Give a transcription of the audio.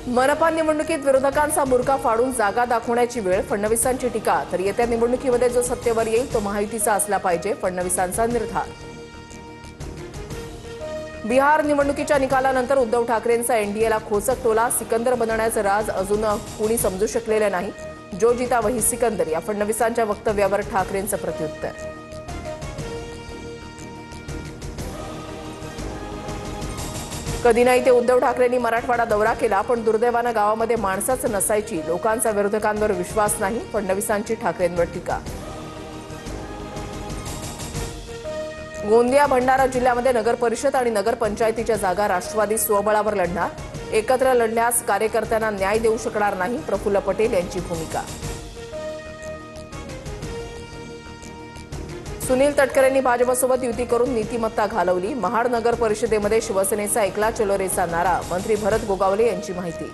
मनपा निवडणुकीत विरोधकांचा बुरका फाडून जागा दाखवण्याची वेळ, फडणवीसांची टीका. तर येत्या निवडणुकीमध्ये जो सत्तेवर येईल तो महायुतीचा असला पाहिजे, फडणवीसांचा निर्धार. बिहार निवडणुकीच्या निकालानंतर उद्धव ठाकरेंचा एनडीएला खोचक टोला. सिकंदर बनण्याचं राज अजून कुणी समजू शकलेलं नाही. जो जिता वही सिकंदर, या फडणवीसांच्या वक्तव्यावर ठाकरेंचं प्रत्युत्तर. कधी नाही ते उद्धव ठाकरेंनी मराठवाडा दौरा केला, पण दुर्दैवानं गावामध्ये माणसंच नसायची. लोकांचा विरोधकांवर विश्वास नाही, फडणवीसांची ठाकरेंवर टीका. गोंदिया भंडारा जिल्ह्यामध्ये नगर परिषद आणि नगर पंचायतीच्या जागा राष्ट्रवादी स्वबळावर लढणार. एकत्र लढल्यास कार्यकर्त्यांना न्याय देऊ शकणार नाही, प्रफुल्ल पटेल यांची भूमिका. सुनील तटकरेंनी भाजपसोबत युती करून नीतिमत्ता घालवली. महाड नगर परिषदेमध्ये शिवसेनेचा एकला चलो रेचा नारा. मंत्री भरत गोगावले यांची माहिती.